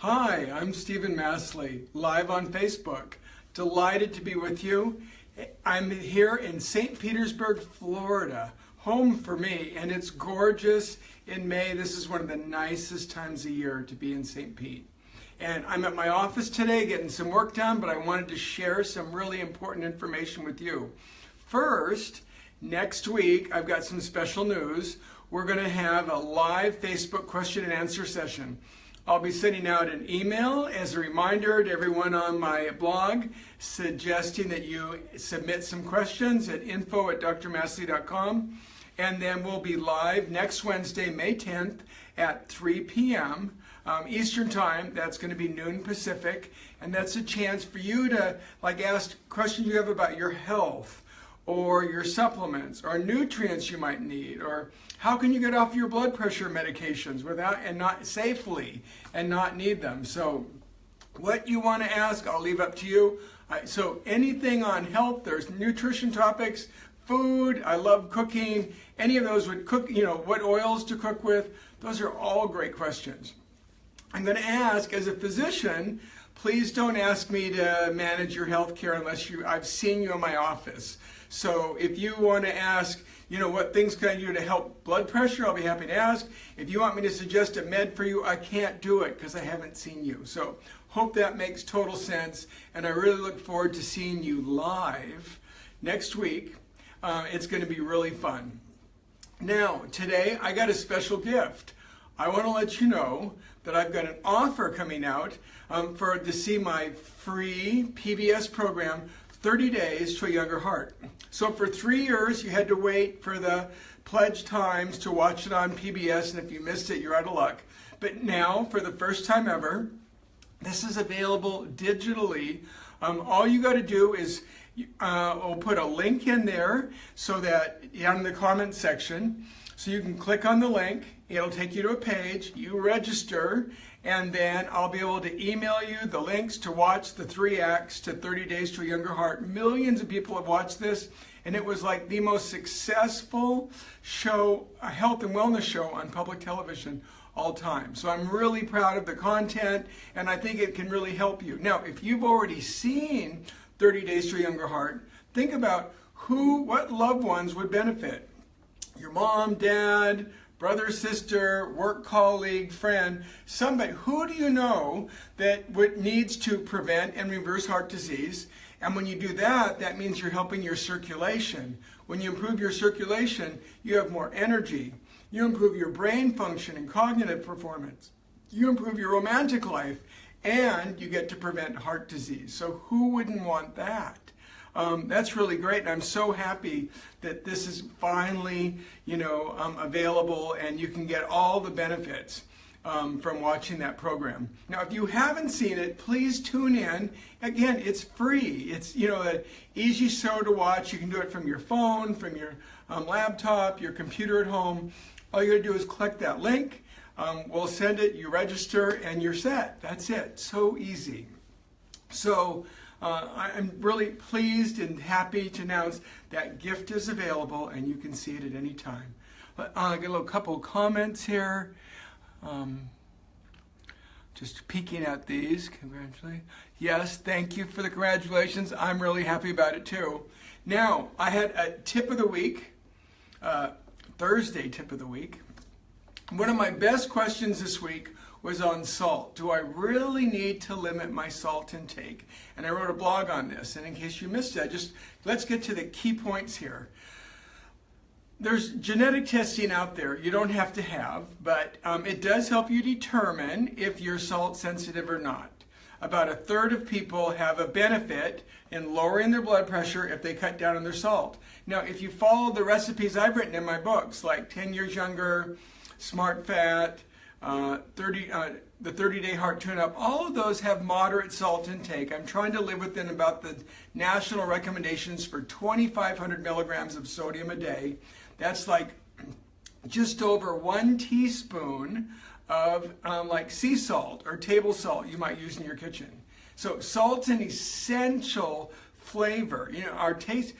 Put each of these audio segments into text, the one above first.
Hi, I'm Stephen Masley, live on Facebook. Delighted to be with you. I'm here in St. Petersburg, Florida, home for me, and it's gorgeous in May. This is one of the nicest times of year to be in St. Pete. And I'm at my office today getting some work done, but I wanted to share some really important information with you. First, next week, I've got some special news. We're going to have a live Facebook question and answer session. I'll be sending out an email as a reminder to everyone on my blog suggesting that you submit some questions at info@drmasley.com, and then we'll be live next Wednesday, May 10th at 3 p.m. Eastern Time. That's going to be noon Pacific, and that's a chance for you to ask questions you have about your health, or your supplements, or nutrients you might need, or how can you get off your blood pressure medications without and not safely and not need them. So what you want to ask, I'll leave up to you. So anything on health, there's nutrition topics, food, I love cooking, any of those would cook, what oils to cook with, those are all great questions. I'm going to ask, as a physician, please don't ask me to manage your health care unless I've seen you in my office. So if you want to ask, what things can I do to help blood pressure, I'll be happy to ask. If you want me to suggest a med for you, I can't do it because I haven't seen you. So hope that makes total sense, and I really look forward to seeing you live next week. It's going to be really fun. Now, today I got a special gift. I want to let you know that I've got an offer coming out to see my free PBS program, 30 Days to a Younger Heart. So for 3 years, you had to wait for the pledge times to watch it on PBS, and if you missed it, you're out of luck. But now, for the first time ever, this is available digitally. All you got to do is we'll put a link in there so that down in the comment section, so you can click on the link. It'll take you to a page, you register, and then I'll be able to email you the links to watch the 3 acts to 30 Days to a Younger Heart. Millions of people have watched this, and it was like the most successful show, a health and wellness show on public television all time. So I'm really proud of the content, and I think it can really help you. Now, if you've already seen 30 Days to a Younger Heart, think about what loved ones would benefit. Your mom, dad, brother, sister, work colleague, friend, somebody. Who do you know that needs to prevent and reverse heart disease? And when you do that, that means you're helping your circulation. When you improve your circulation, you have more energy. You improve your brain function and cognitive performance. You improve your romantic life, and you get to prevent heart disease. So who wouldn't want that? That's really great, and I'm so happy that this is finally, available, and you can get all the benefits from watching that program. Now, if you haven't seen it, please tune in. Again, it's free. It's an easy show to watch. You can do it from your phone, from your laptop, your computer at home. All you got to do is click that link. We'll send it. You register, and you're set. That's it. So easy. So. I'm really pleased and happy to announce that gift is available, and you can see it at any time. I got a couple of comments here. Just peeking at these. Congratulations. Yes, thank you for the congratulations. I'm really happy about it too. Now, I had a tip of the week, Thursday tip of the week. One of my best questions this week was on salt. Do I really need to limit my salt intake? And I wrote a blog on this, and in case you missed it, let's get to the key points here. There's genetic testing out there you don't have to have, but it does help you determine if you're salt sensitive or not. About 1/3 of people have a benefit in lowering their blood pressure if they cut down on their salt. Now, if you follow the recipes I've written in my books, like 10 Years Younger, Smart Fat, the 30-Day Heart Tune-Up, all of those have moderate salt intake. I'm trying to live within about the national recommendations for 2,500 milligrams of sodium a day. That's like just over 1 teaspoon of sea salt or table salt you might use in your kitchen. So salt's an essential flavor. Our taste,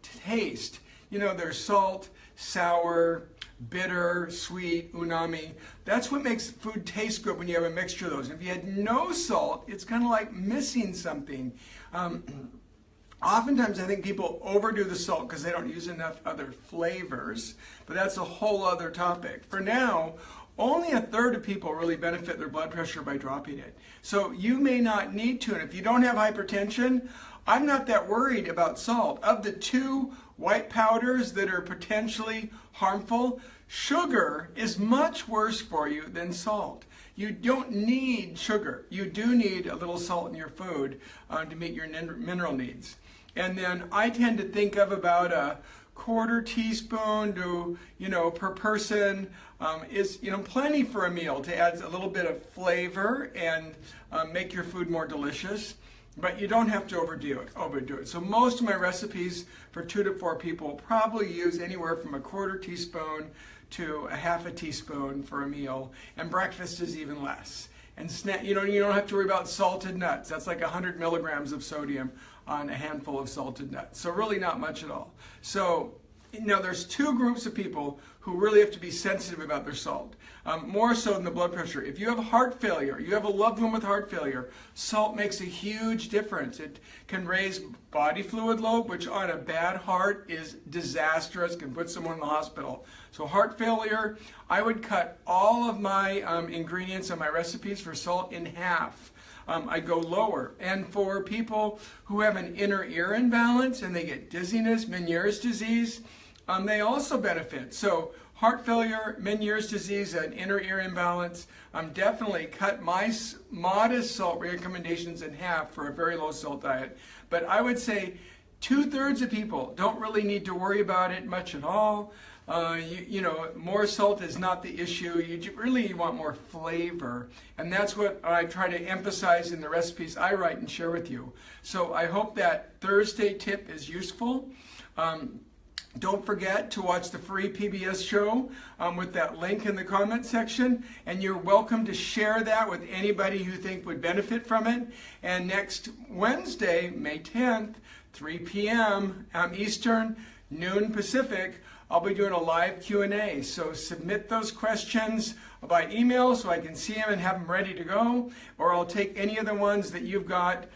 taste. There's salt, sour, bitter, sweet, umami. That's what makes food taste good when you have a mixture of those. If you had no salt, it's kind of like missing something. Oftentimes I think people overdo the salt because they don't use enough other flavors, but that's a whole other topic. For now, only a third of people really benefit their blood pressure by dropping it. So you may not need to, and if you don't have hypertension, I'm not that worried about salt. Of the two white powders that are potentially harmful, sugar is much worse for you than salt. You don't need sugar. You do need a little salt in your food to meet your mineral needs. And then I tend to think of about a quarter teaspoon to, per person is, plenty for a meal to add a little bit of flavor and make your food more delicious. But you don't have to overdo it. So most of my recipes for 2 to 4 people probably use anywhere from a quarter teaspoon to a half a teaspoon for a meal, and breakfast is even less. And snack, you don't have to worry about salted nuts. That's like 100 milligrams of sodium on a handful of salted nuts. So really not much at all. So there's 2 groups of people who really have to be sensitive about their salt, more so than the blood pressure. If you have heart failure, you have a loved one with heart failure, salt makes a huge difference. It can raise body fluid load, which on a bad heart is disastrous, can put someone in the hospital. So heart failure, I would cut all of my ingredients on my recipes for salt in half. I go lower. And for people who have an inner ear imbalance and they get dizziness, Meniere's disease, they also benefit. So heart failure, Meniere's disease, and inner ear imbalance, definitely cut my modest salt recommendations in half for a very low salt diet. But I would say 2/3 of people don't really need to worry about it much at all. More salt is not the issue. You want more flavor. And that's what I try to emphasize in the recipes I write and share with you. So I hope that Thursday tip is useful. Don't forget to watch the free PBS show with that link in the comment section. And you're welcome to share that with anybody you think would benefit from it. And next Wednesday, May 10th, 3 p.m. Eastern, noon Pacific, I'll be doing a live Q&A. So submit those questions by email so I can see them and have them ready to go. Or I'll take any of the ones that you've got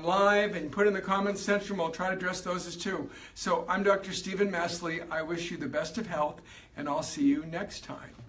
live and put in the comments section. We'll try to address those as too. So I'm Dr. Stephen Masley. I wish you the best of health, and I'll see you next time.